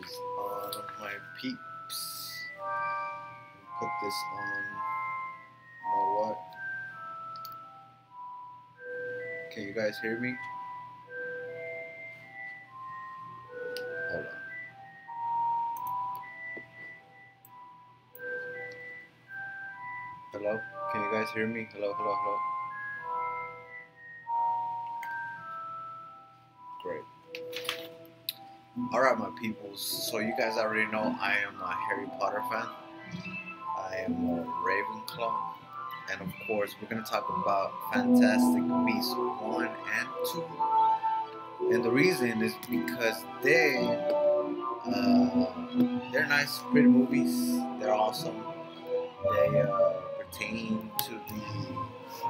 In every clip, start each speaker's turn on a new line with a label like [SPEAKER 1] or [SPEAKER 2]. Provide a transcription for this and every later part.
[SPEAKER 1] is on, my peeps. Put this on. You know what? Can you guys hear me? Hold on. Hello? Can you guys hear me? Hello, hello, hello. Great. Alright, my peoples. So you guys already know I am a Harry Potter fan. I am a Ravenclaw. And of course, we're going to talk about Fantastic Beasts 1 and 2. And the reason is because they're nice, pretty movies. They're awesome. They pertain to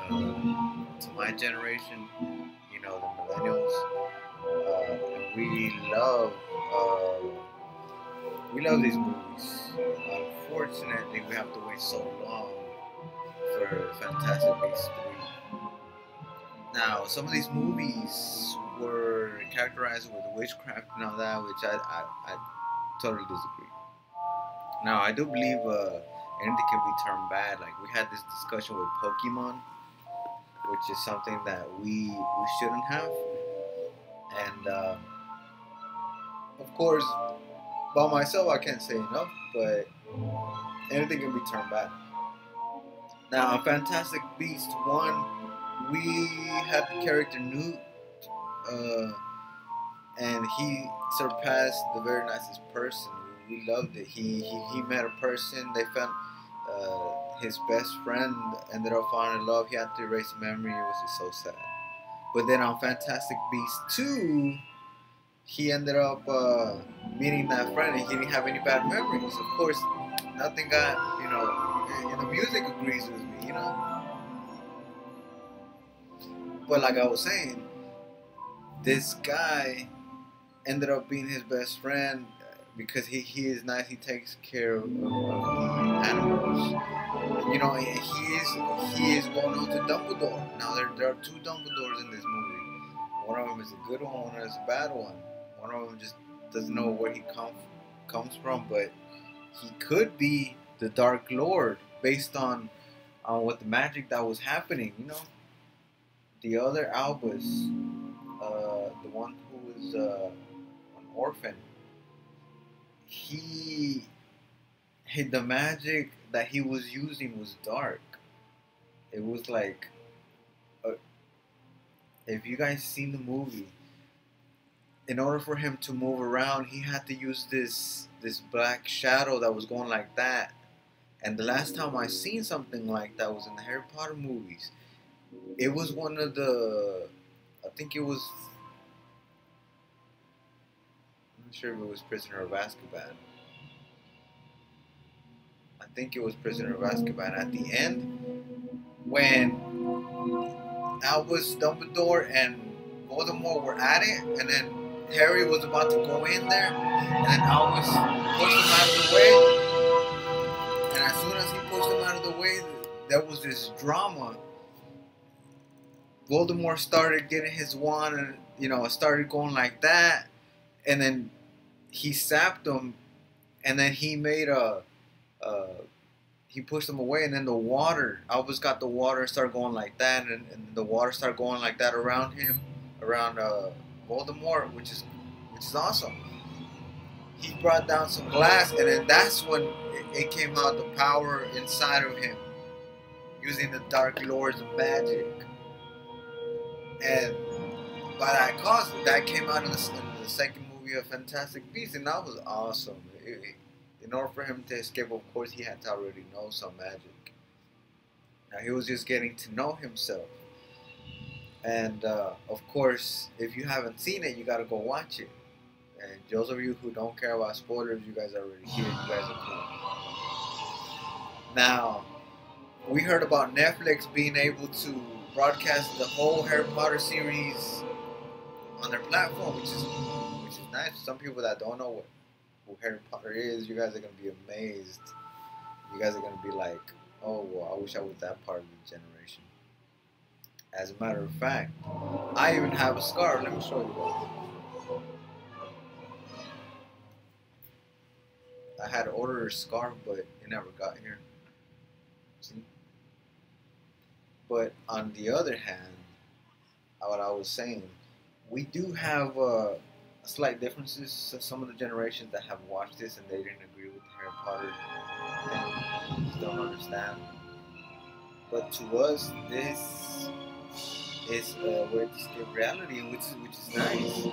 [SPEAKER 1] to my generation, you know, the millennials. And we love these movies. Unfortunately, we have to wait so long for Fantastic Beasts 3. Now, some of these movies were characterized with witchcraft and all that, which I totally disagree. Now, I do believe anything can be turned bad. Like, we had this discussion with Pokemon, which is something that we shouldn't have. And, of course, by myself, I can't say enough, but anything can be turned bad. Now, Fantastic Beasts 1, we had the character Newt, and he surpassed the very nicest person. We loved it. He met a person. They found his best friend ended up falling in love. He had to erase a memory. It was just so sad. But then on Fantastic Beasts 2, he ended up meeting that friend, and he didn't have any bad memories. Of course, nothing got, and the music agrees with me, But like I was saying, this guy ended up being his best friend because he is nice. He takes care of the animals. He is going on to Dumbledore. Now there are two Dumbledores in this movie. One of them is a good one is a bad one. One of them just doesn't know where he comes from, but he could be the Dark Lord based on what the magic that was happening. The other Albus, the one who was an orphan, the magic that he was using was dark. It was like, if you guys seen the movie, in order for him to move around, he had to use this black shadow that was going like that. And the last time I seen something like that was in the Harry Potter movies. It was one of I think it was, I'm not sure if it was Prisoner of Azkaban. I think it was Prisoner of Azkaban. At the end, when Albus, Dumbledore, and Voldemort were at it, and then Harry was about to go in there, and then Albus pushed him out of the way. And as soon as he pushed him out of the way, there was this drama. Voldemort started getting his wand, and started going like that, and then he sapped him, and then he made he pushed him away, and then the water, Albus got the water and started going like that, and the water started going like that around him, around Voldemort, which is awesome. He brought down some glass, and then that's when it came out, the power inside of him, using the Dark Lord's magic. And by that cause, that came out in the second movie of Fantastic Beasts, and that was awesome. In order for him to escape, of course, he had to already know some magic. Now, he was just getting to know himself. And, of course, if you haven't seen it, you got to go watch it. And those of you who don't care about spoilers, you guys are already here. You guys are cool. Now, we heard about Netflix being able to broadcast the whole Harry Potter series on their platform, which is nice. Some people that don't know who Harry Potter is, you guys are going to be amazed. You guys are going to be like, oh, well, I wish I was that part of the generation. As a matter of fact, I even have a scar. Let me show you guys. I had ordered a scarf, but it never got here. See? But on the other hand, what I was saying, we do have slight differences. So some of the generations that have watched this and they didn't agree with Harry Potter and don't understand. But to us, this is a way to escape reality, which is nice.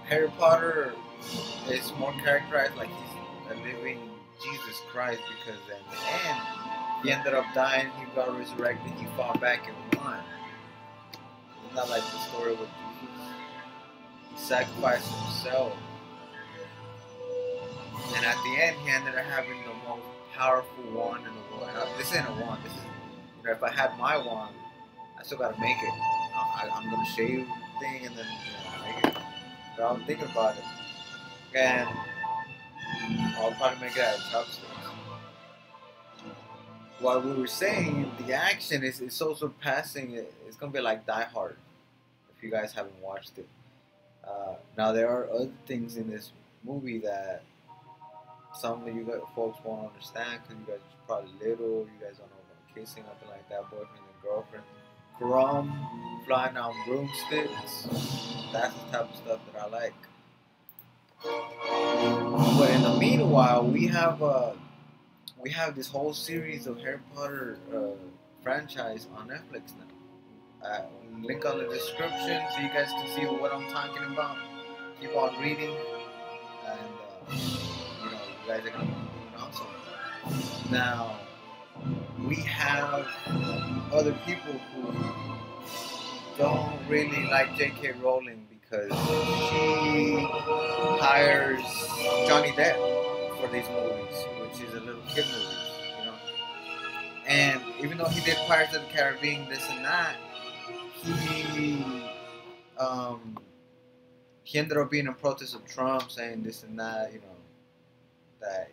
[SPEAKER 1] Harry Potter is more characterized like he's a living Jesus Christ because in the end he ended up dying, he got resurrected, he fought back and won. It's not like the story with Jesus. He sacrificed himself, and at the end he ended up having the most powerful wand in the world. Now, this ain't a wand. This is, if I had my wand, I still gotta make it. I'm gonna shave the thing and then make it. But I'm thinking about it, and I'll probably make it out of chopsticks. What we were saying, the action is so surpassing. It's gonna be like Die Hard if you guys haven't watched it. Now there are other things in this movie that some of you guys, folks won't understand because you guys are probably little. You guys don't know about kissing, nothing like that. Boyfriend and girlfriend, crumb, flying on broomsticks. That's the type of stuff that I like. But in the meanwhile, we have this whole series of Harry Potter franchise on Netflix now. Link on the description so you guys can see what I'm talking about. Keep on reading, and you guys are gonna be doing awesome. Now we have other people who don't really like J.K. Rowling because she hires Johnny Depp for these movies, which is a little kid movies. And even though he did Pirates of the Caribbean, this and that, he ended up being in protest of Trump, saying this and that, that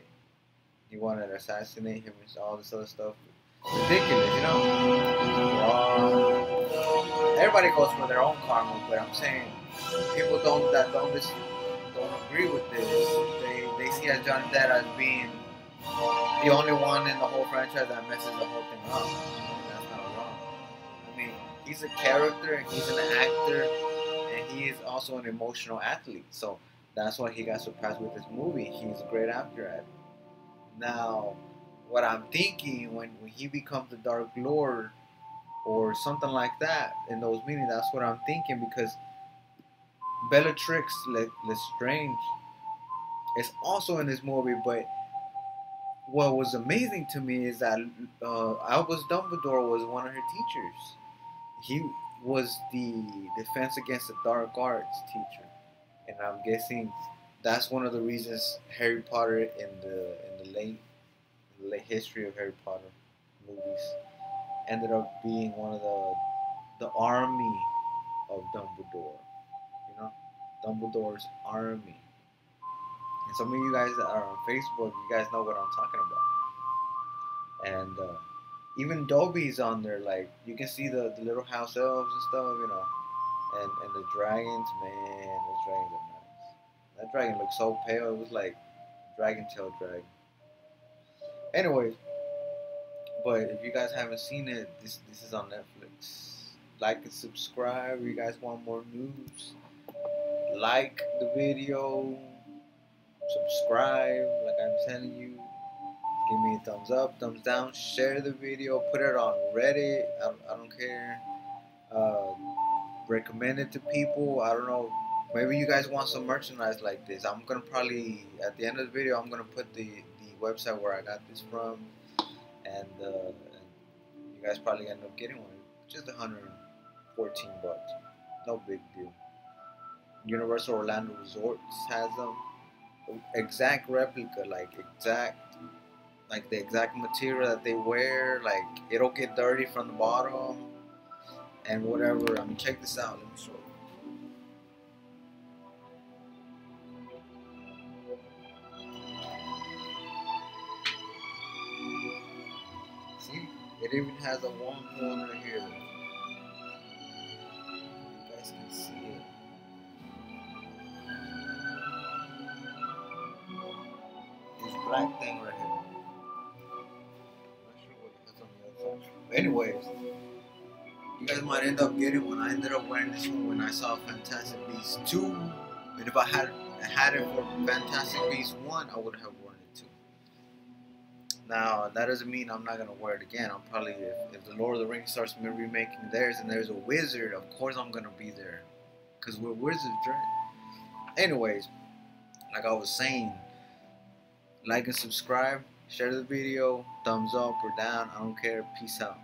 [SPEAKER 1] he wanted to assassinate him and all this other stuff. Ridiculous, everybody goes for their own karma, but I'm saying people don't agree with this. They see as Johnny Depp as being the only one in the whole franchise that messes the whole thing up. That's not wrong. I mean, he's a character and he's an actor and he is also an emotional athlete. So that's why he got surpassed with this movie. He's a great actor at it. Now, what I'm thinking when he becomes the Dark Lord or something like that in those meetings, that's what I'm thinking because Bellatrix Lestrange is also in this movie, but what was amazing to me is that Albus Dumbledore was one of her teachers. He was the Defense Against the Dark Arts teacher, and I'm guessing that's one of the reasons Harry Potter in the late history of Harry Potter movies ended up being one of the army of Dumbledore. Dumbledore's army. And some of you guys that are on Facebook, you guys know what I'm talking about. And even Dobby's on there. Like you can see the little house elves and stuff, and the dragons. Man, those dragons are nice. That dragon looked so pale. It was like dragon tail dragon. Anyways, but if you guys haven't seen it, this is on Netflix. Like and subscribe. If you guys want more news, like the video, subscribe. Like I'm telling you, give me a thumbs up, thumbs down, share the video, put it on Reddit. I don't care. Recommend it to people. I don't know. Maybe you guys want some merchandise like this. I'm gonna probably at the end of the video, I'm gonna put the website where I got this from, and you guys probably end up getting one. Just $114. No big deal. Universal Orlando Resorts has them. Exact replica, like the exact material that they wear. Like it'll get dirty from the bottom and whatever. I mean, check this out. Let me show you. See, it even has a warm corner here. You guys can see it. black thing right here. Not sure what that's on the other side. But anyways, you guys might end up getting one. I ended up wearing this one when I saw Fantastic Beasts 2. And if I had it for Fantastic Beasts 1, I would have worn it too. Now, that doesn't mean I'm not going to wear it again. I'm probably, if the Lord of the Rings starts remaking theirs and there's a wizard, of course I'm going to be there. Because we're wizards, right? Anyways, like I was saying, like and subscribe, share the video, thumbs up or down, I don't care, peace out.